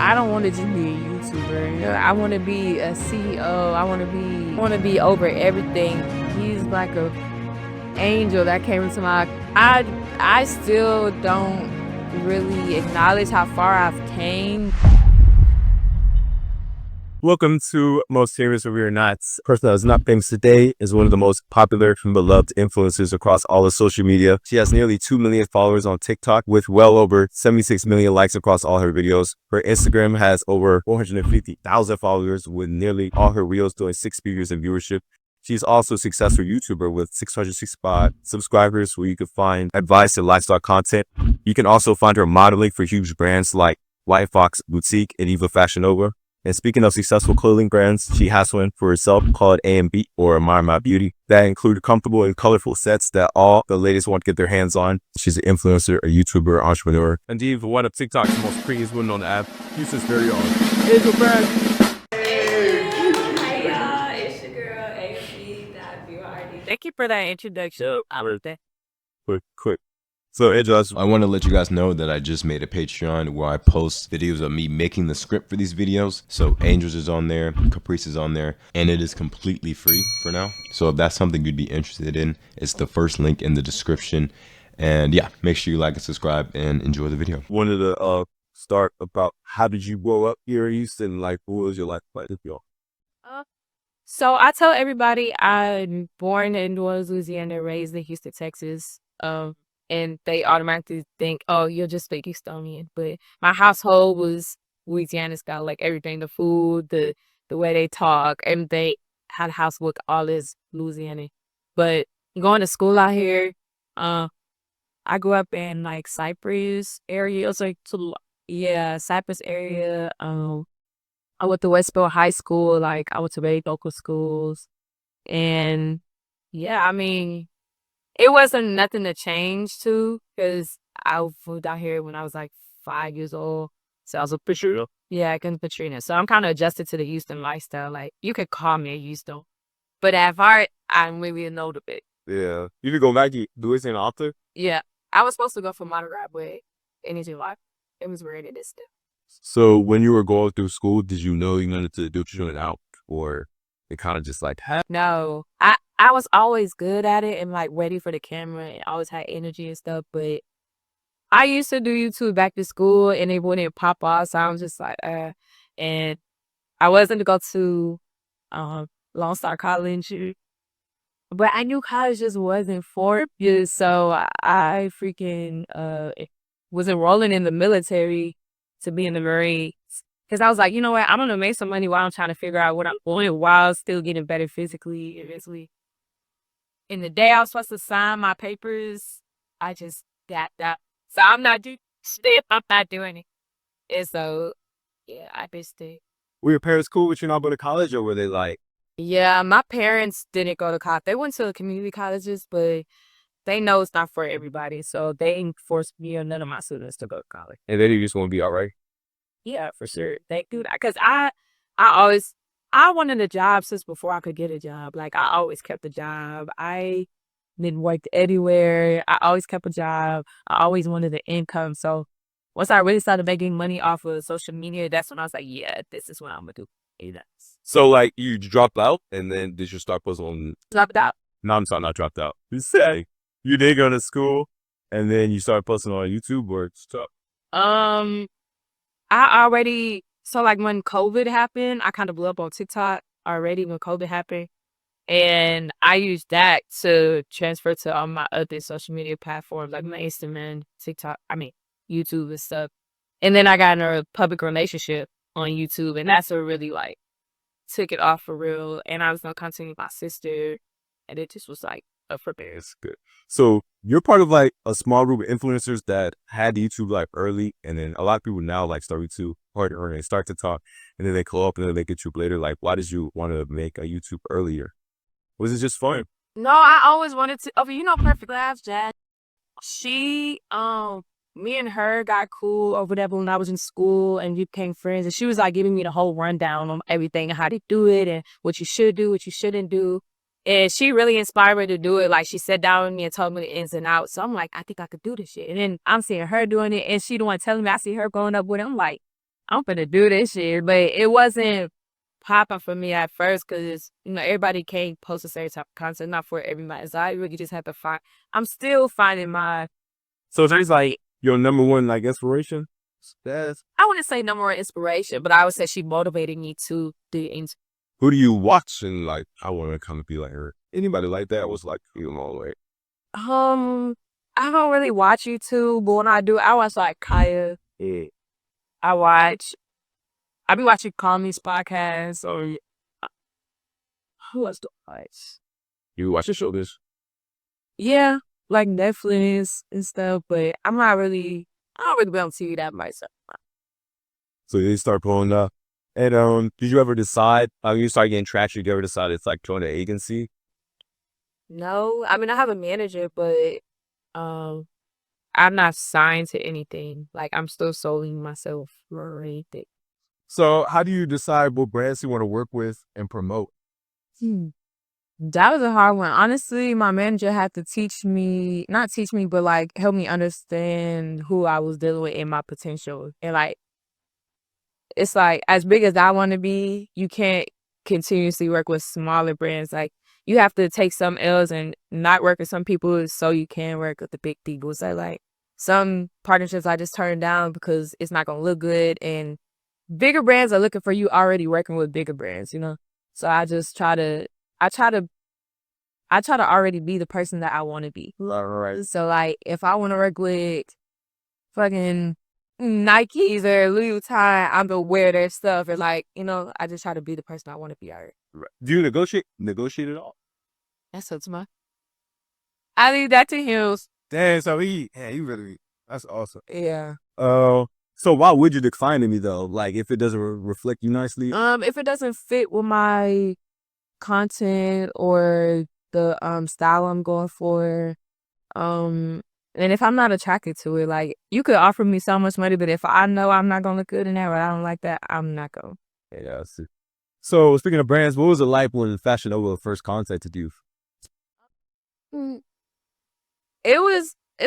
I don't want to just be a YouTuber. I want to be a CEO. I want to be over everything. He's like a angel that came into my. I still don't really acknowledge how far I've came. Welcome to Most Famous or We Are Not. The person that is not famous today is one of the most popular and beloved influencers across all of social media. She has nearly 2 million followers on TikTok with well over 76 million likes across all her videos. Her Instagram has over 450,000 followers with nearly all her reels doing 6 figures in viewership. She's also a successful YouTuber with 665 subscribers where you can find advice and lifestyle content. You can also find her modeling for huge brands like White Fox Boutique and Eva Fashion Nova. And speaking of successful clothing brands, she has one for herself called amb or admiremybeauty that include comfortable and colorful sets that all the ladies want to get their hands on. She's an influencer, a YouTuber, entrepreneur. And Eve, one of TikTok's most prettiest women on the app. Use this very own. It's your brand. Hey y'all, it's your girl amb.byrd. Thank you for that introduction. I love that. Quick. So, Edge, I want to let you guys know that I just made a Patreon where I post videos of me making the script for these videos. So Angels is on there, Caprice is on there, and it is completely free for now. So if that's something you'd be interested in, it's the first link in the description. And yeah, make sure you like and subscribe and enjoy the video. wanted to start about how did you grow up here in Houston? Like, what was your life like with y'all? So I tell everybody I'm born in New Orleans, Louisiana, raised in Houston, Texas. And they automatically think, oh, you'll just speak Houstonian. But my household was Louisiana style, like everything, the food, the way they talk, everything, how the house look, all is Louisiana. But going to school out here, I grew up in like Cypress area. It was like, Cypress area. I went to Westville High School. Like I went to very local schools. And yeah, I mean, it wasn't nothing to change to because I moved out here when I was like 5 years old. So I was a Katrina. Yeah, I can Katrina. So I'm kind of adjusted to the Houston lifestyle. Like you could call me a Houston, but at heart, I'm maybe a little bit. Yeah. You could go back to do it in author? Yeah, I was supposed to go for model rap with Energy Life. It was weird in this stuff. So when you were going through school, did you know you wanted to do what you wanted out? Or it kind of just like happened? No, I was always good at it and like ready for the camera and always had energy and stuff. But I used to do YouTube back to school and it wouldn't pop off. So I was just like, and I wasn't to go to Lone Star College, but I knew college just wasn't for you. So I freaking was enrolling in the military to be in the Marines. Because I was like, you know what? I'm going to make some money while I'm trying to figure out what I'm doing while still getting better physically and mentally. In the day I was supposed to sign my papers, I just got that. So I'm not doing shit. I'm not doing it. And so, yeah, I just did. Were your parents cool with you not going to college, or were they like? Yeah, my parents didn't go to college. They went to community colleges, but they know it's not for everybody. So they didn't force me or none of my students to go to college. And then you just want to be all right? Yeah, for sure. They do that. Because I wanted a job since before I could get a job. Like, I always kept a job. I didn't work anywhere. I always kept a job. I always wanted an income. So once I really started making money off of social media, that's when I was like, yeah, this is what I'm going to do. Yeah. So like you dropped out and then did you start posting on? Dropped out. No, I'm sorry, not dropped out. You say you did go to school and then you started posting on YouTube or stuff? I already, so like when COVID happened, I kind of blew up on TikTok already when COVID happened. And I used that to transfer to all my other social media platforms like my Instagram, TikTok, YouTube and stuff. And then I got in a public relationship on YouTube, and that's what really like took it off for real. And I was gonna continue with my sister, and it just was like up for me. It's good. So you're part of like a small group of influencers that had YouTube like early, and then a lot of people now like start YouTube harder and they start to talk, and then they call up and then they get YouTube later. Like, why did you want to make a YouTube earlier? Was it just fun? No, I always wanted to. Oh, you know, Perfect Labs, Jazz. She, me and her got cool or whatever when I was in school, and we became friends. And she was like giving me the whole rundown on everything and how to do it and what you should do, what you shouldn't do. And she really inspired me to do it. Like, she sat down with me and told me the ins and outs. So I'm like, I think I could do this shit. And then I'm seeing her doing it, and she the one telling me. I see her going up with it. I'm like, I'm finna do this shit. But it wasn't popping for me at first because, everybody can't post a certain type of content, not for everybody. So I really just have to I'm still finding my, So Jay's like your number one like inspiration? That's I wouldn't say number one inspiration, but I would say she motivated me to do things. who do you watch and like I want to kind of be like her? Anybody like that was like you all the way. I don't really watch YouTube, but when I do, I watch like Kaya. Yeah. I be watching Kami's podcast or who else do I watch? You watch the show this? Yeah, like Netflix and stuff, but I don't really be on TV that much. So you start pulling up. And did you ever decide you start getting traction, you ever decide it's like join an agency? No, I mean, I have a manager, but um, I'm not signed to anything. Like, I'm still solely myself or anything. So how do you decide what brands you want to work with and promote? That was a hard one. Honestly, my manager had to not teach me, but like help me understand who I was dealing with and my potential. And like, it's like as big as I want to be, you can't continuously work with smaller brands. Like, you have to take some L's and not work with some people so you can work with the big people. So like some partnerships I just turned down because it's not gonna look good, and bigger brands are looking for you already working with bigger brands. So I just I try to already be the person that I want to be. So like if I want to work with fucking Nikes or Louis Vuitton, I'm gonna wear their stuff, and like, I just try to be the person I want to be already. Right. Do you negotiate at all? That's up to my. I leave that to him. Damn, so he really that's awesome. Yeah. So why would you decline to me though? Like if it doesn't reflect you nicely? If it doesn't fit with my content or the style I'm going for, and if I'm not attracted to it, like you could offer me so much money, but if I know I'm not gonna look good in that or I don't like that, I'm not going. Yeah, I see. So speaking of brands, what was it like when Fashion Nova first contacted you? Mm. It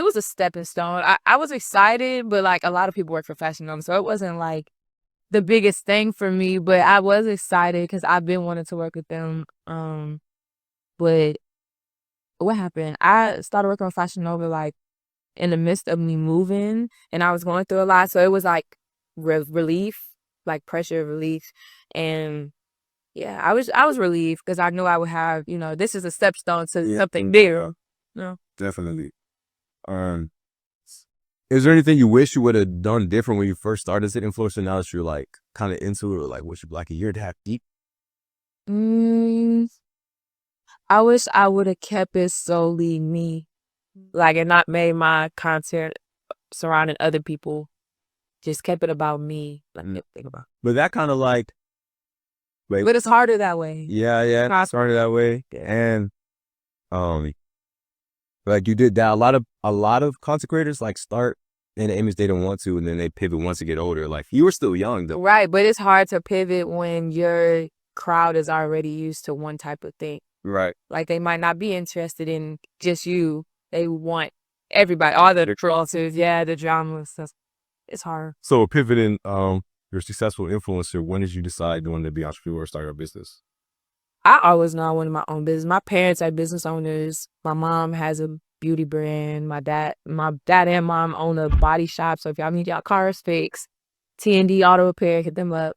was a stepping stone. I was excited, but like a lot of people work for Fashion Nova, so it wasn't like the biggest thing for me. But I was excited because I've been wanting to work with them. But what happened? I started working on Fashion Nova like in the midst of me moving, and I was going through a lot, so it was like relief, like pressure relief, and yeah, I was relieved because I knew I would have, this is a stepstone to something bigger. Definitely. Is there anything you wish you would have done different when you first started as an influencer? Now that you're like kind of into it, or like wish you like a year and a half deep? Mm, I wish I would have kept it solely me, like, and not made my content surrounding other people. Just kept it about me, like think about. But that kind of like, wait, But it's harder that way. yeah, started that way, and um, like you did that. A lot of content creators like start in the image they don't want to, and then they pivot once they get older. Like you were still young though, Right, but it's hard to pivot when your crowd is already used to one type of thing. right? Like they might not be interested in just you. They want everybody, all the trolls, the drama stuff. It's hard. So pivoting, you're a successful influencer. When did you decide you wanted to be an entrepreneur or start your business? I always know I wanted my own business. My parents are business owners. My mom has a beauty brand. My dad and mom own a body shop. So if y'all need y'all cars fixed, T&D Auto Repair, hit them up.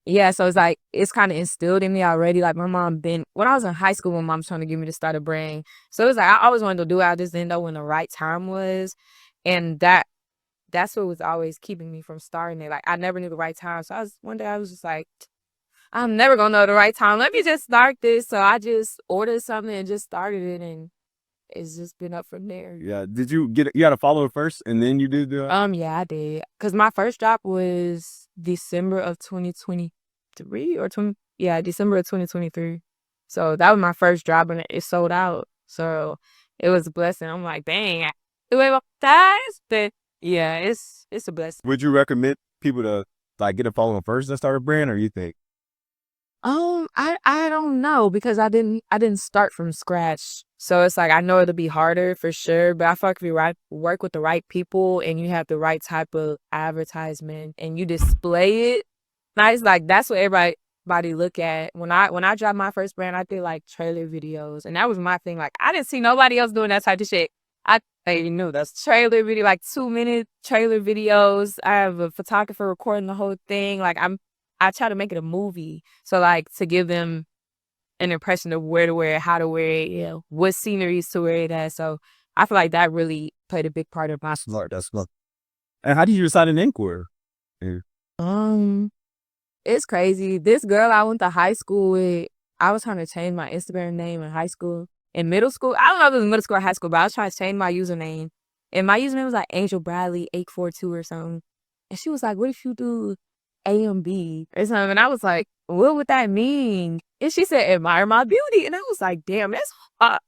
Yeah, so it's like it's kind of instilled in me already. Like my mom when I was in high school, my mom's trying to get me to start a brand. So it was like I always wanted to do it. I just didn't know when the right time was, and that's what was always keeping me from starting it. Like I never knew the right time. So one day I was just like, I'm never gonna know the right time. Let me just start this. So I just ordered something and just started it, and it's just been up from there. Yeah. Did you you had a follower first, and then you did the? Yeah, I did. Cause my first drop was December of 2023 or December of 2023. So that was my first drop, and it sold out. So it was a blessing. I'm like, dang, it went fast, but yeah, it's a blessing. Would you recommend people to like get a following first and start a brand, or you think? I don't know because I didn't start from scratch. So it's like I know it'll be harder for sure, but I feel like if you work with the right people and you have the right type of advertisement and you display it nice, like that's what everybody look at. When I dropped my first brand, I did like trailer videos, and that was my thing. Like I didn't see nobody else doing that type of shit. I you know that's trailer video, like 2 minute trailer videos. I have a photographer recording the whole thing. Like I try to make it a movie. So like to give them an impression of where to wear it, how to wear it, you know, what sceneries to wear it at. So I feel like that really played a big part of my Smart. That's smart. And how did you decide an inquiry? um it's crazy. This girl I went to high school with, I was trying to change my Instagram name in high school. In middle school, I don't know if it was middle school or high school, but I was trying to change my username. And my username was like Angel Bradley 842 or something. And she was like, what if you do AMB or something? And I was like, what would that mean? And she said, admire my beauty. And I was like, damn, that's hot.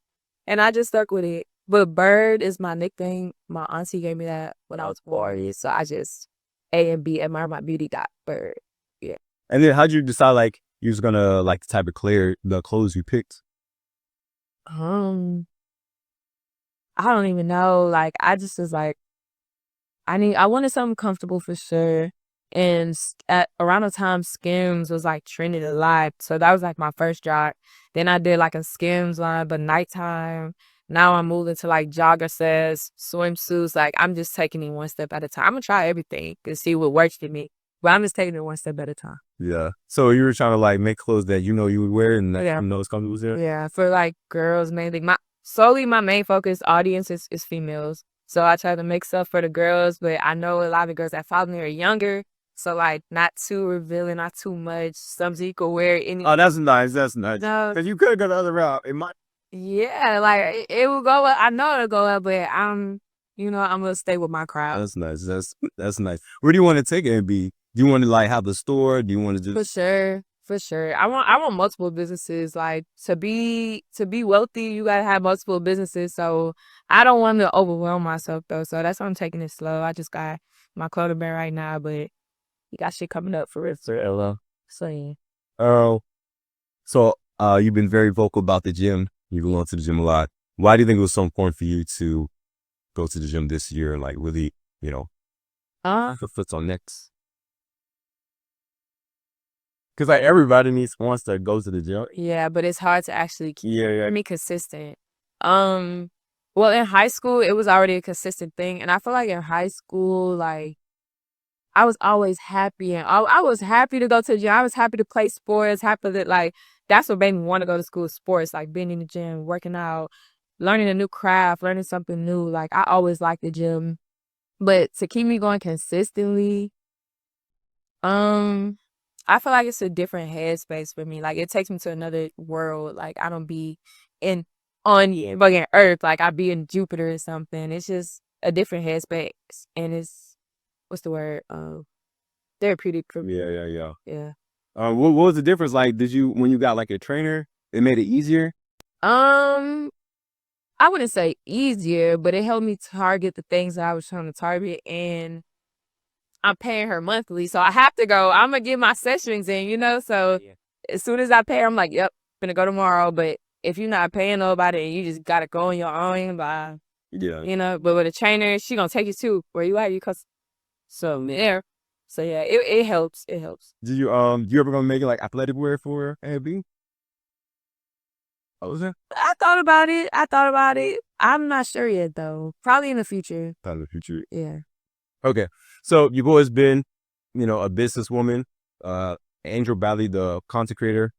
And I just stuck with it. But Bird is my nickname. My auntie gave me that when I was born. So I just AMB, admire my beauty, got Bird. Yeah. And then how'd you decide like you was gonna like the type of the clothes you picked? I don't even know. Like I just was like, I wanted something comfortable for sure. And at around the time Skims was like trending a lot. So that was like my first drop. Then I did like a Skims line, but nighttime. Now I'm moving to like jogger sets, swimsuits. Like I'm just taking it one step at a time. I'm gonna try everything and see what works for me. But I'm just taking it one step at a time. Yeah. So you were trying to like make clothes that you know you would wear and that Yeah. you know it's comfortable there? Yeah, for like girls mainly. My main focus audience is females. So I try to make stuff for the girls, but I know a lot of the girls that follow me are younger. So like not too revealing, not too much. Something you could wear any. Oh, that's nice. That's nice. No, Because you could go the other route. It might. yeah, like it will go up. I know it'll go up, but I'm gonna stay with my crowd. That's nice. That's nice. Where do you want to take it and be? Do you want to like have a store? Do you want to just? For sure. For sure. I want multiple businesses. Like to be wealthy, you gotta have multiple businesses. So I don't want to overwhelm myself though. So that's why I'm taking it slow. I just got my clothing brand right now, but you got shit coming up for real. So yeah. So you've been very vocal about the gym. You've been going to the gym a lot. Why do you think it was so important for you to go to the gym this year and like really, put foot on necks? Because like everybody wants to go to the gym. Yeah, but it's hard to actually keep Yeah. me consistent. Well, in high school, it was already a consistent thing, and I feel like in high school, like I was always happy, and I was happy to go to the gym. I was happy to play sports. Happy that like that's what made me want to go to school. Sports, like being in the gym, working out, learning a new craft, learning something new. Like I always liked the gym, but to keep me going consistently, I feel like it's a different headspace for me. Like it takes me to another world. Like I don't be on fucking Earth. Like I be in Jupiter or something. It's just a different headspace, and it's what's the word? Therapeutic for me. Yeah. Yeah. What was the difference? Like, when you got like a trainer, it made it easier? I wouldn't say easier, but it helped me target the things that I was trying to target, and I'm paying her monthly, so I have to go. I'm gonna get my sessions in. So as soon as I pay her, I'm like, yep, gonna go tomorrow. But if you're not paying nobody and you just gotta go on your own, Yeah. but with a trainer, she gonna take you to where you at. So there. So yeah, it helps. It helps. Did you ever gonna make it like athletic wear for A&B? Oh, was it? I thought about it. I'm not sure yet though. Probably in the future. Probably in the future. Yeah. Okay. So you've always been, a businesswoman, Angel Bradley, the content creator,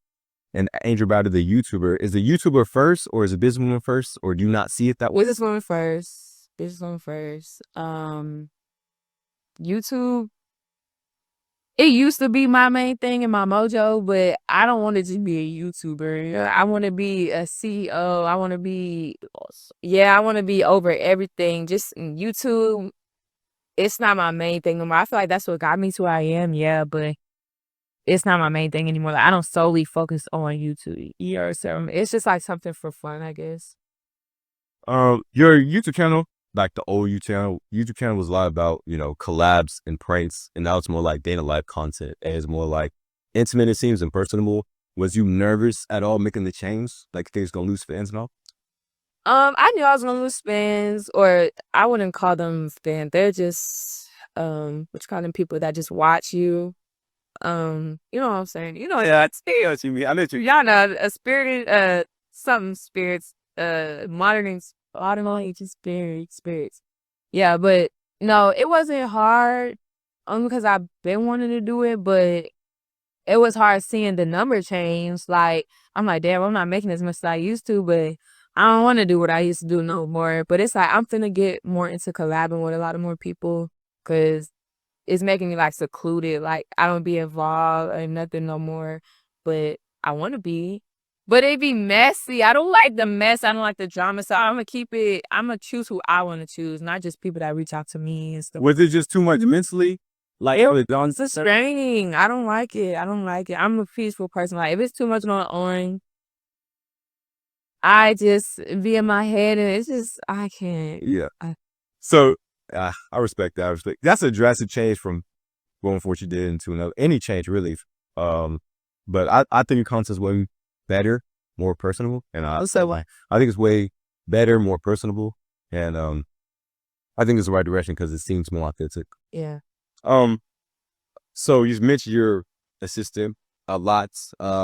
and Angel Bradley, the YouTuber. Is the YouTuber first or is the businesswoman first, or do you not see it that way? Businesswoman first. Businesswoman first. YouTube. It used to be my main thing in my mojo, but I don't want to just be a YouTuber. I want to be a CEO. I want to be over everything. Just in YouTube, it's not my main thing anymore. I feel like that's what got me to where I am, but it's not my main thing anymore. Like, I don't solely focus on YouTube. So it's just like something for fun, I guess. Your YouTube channel, like the old YouTube channel was a lot about, collabs and pranks, and now it's more like day-to-life content, and it's more like intimate, it seems, and personable. Was you nervous at all making the change? Like things gonna lose fans and all? I knew I was gonna lose fans, or I wouldn't call them fans. They're just what you call them, people that just watch you. You know what I'm saying? You know, Yeah, I see what you mean. I know what you. y'all know a spirited something spirits, modern ancient spirits. Yeah, but no, it wasn't hard. Only because I've been wanting to do it, but it was hard seeing the number change. Like, I'm like, damn, I'm not making as much as I used to, but I don't want to do what I used to do no more. But it's like, I'm finna get more into collabing with a lot of more people because it's making me like secluded. Like, I don't be involved in nothing no more, but I want to be. But it be messy. I don't like the mess. I don't like the drama. So I'm gonna choose who I want to choose, not just people that reach out to me and stuff. Was it just too much mentally? Like It for the John? it's draining. I don't like it. I don't like it. I'm a peaceful person. Like if it's too much going on, I just be in my head and it's just I can't. Yeah. I, So I respect that. I respect that's a drastic change from going from what you did into another any change really. But I think your content's way better, more personable, and I'll say why. I think it's way better, more personable, and I think it's the right direction because it seems more authentic. yeah. So you mentioned your assistant a lot.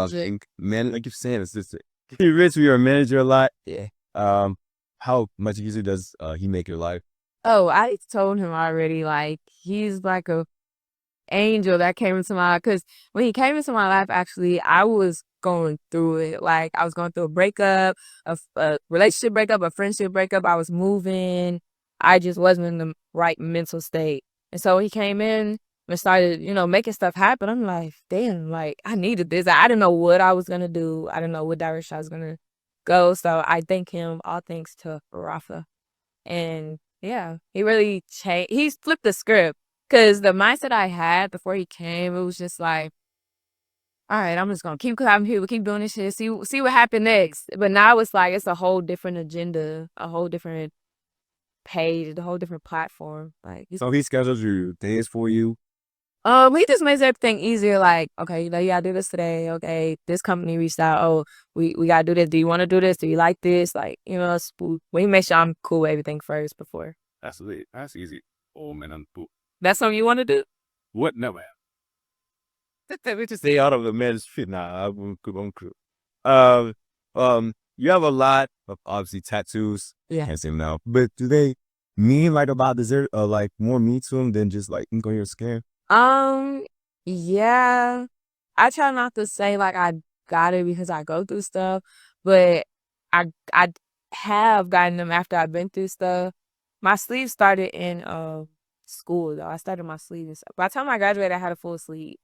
Jake. Man, like you're saying, assistant. You mentioned you're a manager a lot. Yeah. How much usually does he make your life? Oh, I told him already. Like he's like a angel that came into my life. Because when he came into my life, actually, I was going through it. Like I was going through a breakup, a relationship breakup, a friendship breakup. I was moving. I just wasn't in the right mental state. And so he came in and started, making stuff happen. I'm like, damn, like I needed this. I didn't know what I was gonna do. I didn't know what direction I was gonna go. So I thank him. All thanks to Rafa. And yeah, he really changed. He's flipped the script because the mindset I had before he came, it was just like, all right, I'm just gonna keep having people, keep doing this shit, see what happened next. But now it's like it's a whole different agenda, a whole different page, a whole different platform. Like, So he schedules your days for you. he just makes everything easier. Like, okay, you gotta do this today. Okay, this company reached out. Oh, we gotta do this. Do you want to do this? Do you like this? Like, we make sure I'm cool with everything first before. That's easy. Oh man, That's something you want to do? what? No man. We just stay out of the men's fit. Nah, I'm cool. You have a lot of obviously tattoos. Yeah. Can't say them now, but do they mean like about dessert or like more meat to them than just like ink on your skin? Yeah. I try not to say like I got it because I go through stuff, but I have gotten them after I've been through stuff. My sleeve started in school though. I started my sleeve and stuff. By the time I graduated, I had a full sleeve.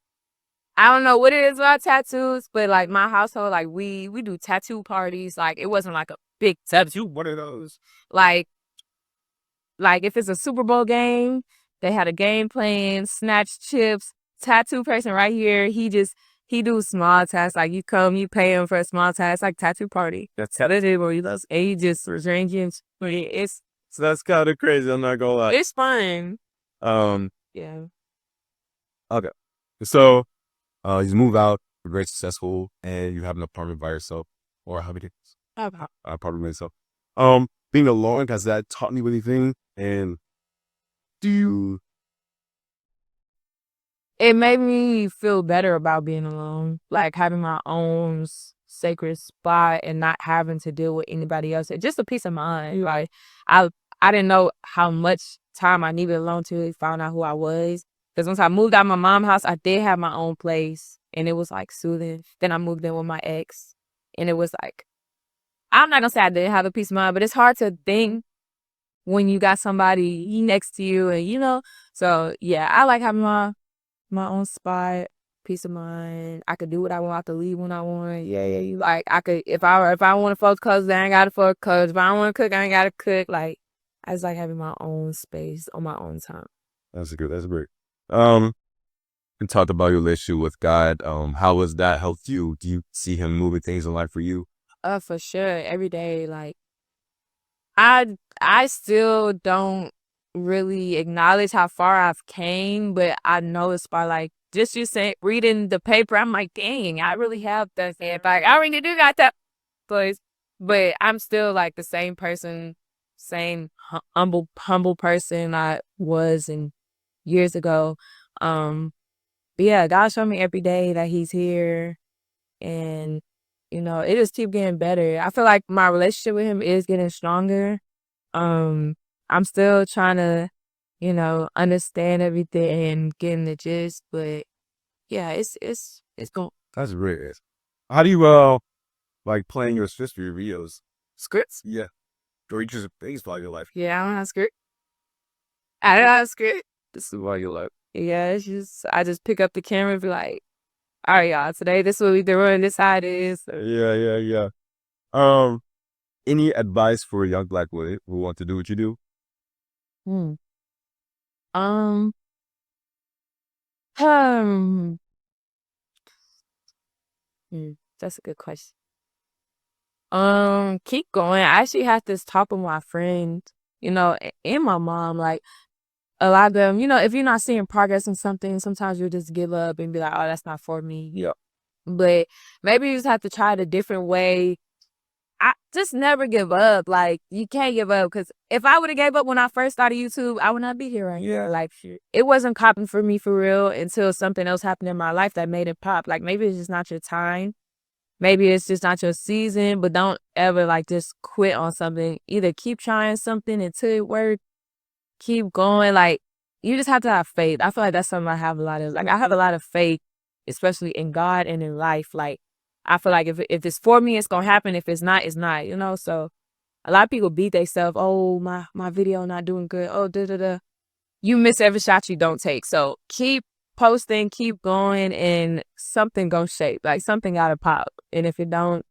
I don't know what it is about tattoos, but like my household, like we do tattoo parties. Like it wasn't like a big tattoo. What are those? Like if it's a Super Bowl game, they had a game playing, snatch chips, tattoo person right here. He do small tasks. Like you come, you pay him for a small task, like tattoo party. That's what it is where he does. And he just arranges. It's So that's kind of crazy. I'm not gonna lie. it's fun. Um. Yeah. Okay. So, you move out, you're very successful, and you have an apartment by yourself, or how many? Apartment by yourself. Being alone, has that taught me anything? And do you? It made me feel better about being alone, like having my own sacred spot and not having to deal with anybody else. It's just a peace of mind. Like I, I didn't know how much time I needed alone till I found out who I was. Because once I moved out of my mom's house, I did have my own place, and it was like soothing. Then I moved in with my ex, and it was like I'm not gonna say I didn't have a peace of mind, but it's hard to think when you got somebody next to you, and So yeah, I like having my own spot, peace of mind. I could do what I want. I could leave when I want. Yeah. Like I could, if I want to fold clothes, I ain't got to fold clothes. If I don't want to cook, I ain't got to cook. Like I just like having my own space on my own time. That's good. That's great. You talked about your relationship with God. How has that helped you? Do you see Him moving things in life for you? For sure. Every day, like I still don't really acknowledge how far I've came, but I know it's by like just you saying reading the paper, I'm like, dang, I really have that. Like I really do got that place, but I'm still like the same person, same humble person I was in years ago. But yeah, God showed me every day that He's here, and it just keep getting better. I feel like my relationship with Him is getting stronger. I'm still trying to, understand everything and getting the gist, but yeah, it's going. That's rare. How do you like playing your sister videos? Scripts? Yeah. Or you just things about your life. Yeah, I don't have script. I don't have script. This is why you like. Yeah, it's just I just pick up the camera and be like, all right, y'all, today this is what we doing, this how it is. Yeah. Any advice for young black women who want to do what you do? Hmm. Um, hmm. That's a good question. Keep going. I actually had this talk with my friend, and my mom. Like a lot of them, if you're not seeing progress in something, sometimes you'll just give up and be like, "Oh, that's not for me." Yeah. But maybe you just have to try it a different way. I just never give up. Like you can't give up because if I would have gave up when I first started YouTube, I would not be here right now. Like it wasn't popping for me for real until something else happened in my life that made it pop. Like maybe it's just not your time. Maybe it's just not your season, but don't ever like just quit on something. Either keep trying something until it works, keep going. Like you just have to have faith. I feel like that's something I have a lot of. Like I have a lot of faith, especially in God and in life. Like I feel like if it's for me, it's gonna happen. If it's not, it's not. So a lot of people beat themselves. Oh, my video not doing good. Oh, da da da. You miss every shot you don't take. So keep posting, keep going, and something gonna shape. Like something gotta pop. And if it don't,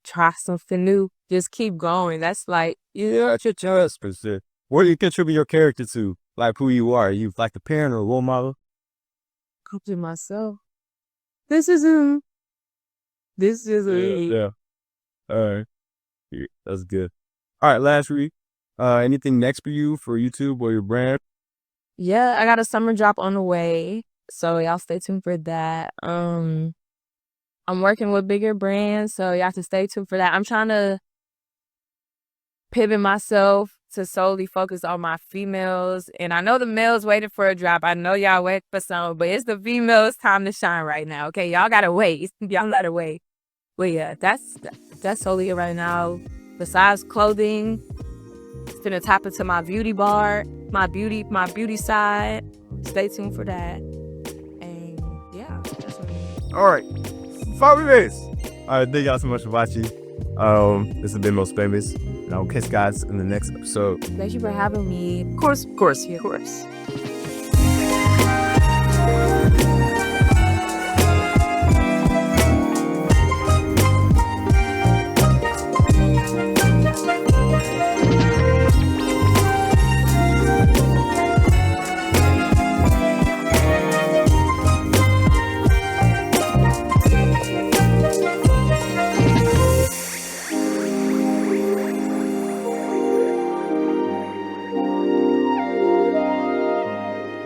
try something new. Just keep going. That's like Yeah, your choice, for sure. What do you contribute your character to? Like who you are? Are you like a parent or a role model? come to myself. This is him. This is me. Yeah. All right. Yeah, that's good. All right, last week. Anything next for you for YouTube or your brand? Yeah, I got a summer drop on the way. So y'all stay tuned for that. I'm working with bigger brands, so y'all have to stay tuned for that. I'm trying to pivot myself to solely focus on my females. And I know the males waiting for a drop. I know y'all wait for some, but it's the females' time to shine right now. Okay, y'all gotta wait. Y'all gotta wait. But yeah, that's solely it right now. Besides clothing, it's gonna tap into my beauty bar, my beauty side. Stay tuned for that. And yeah, that's what it is. All right. 5 minutes. All right, thank y'all so much for watching. This has been Most Famous. And I will catch you guys in the next episode. Thank you for having me. Of course. Of course.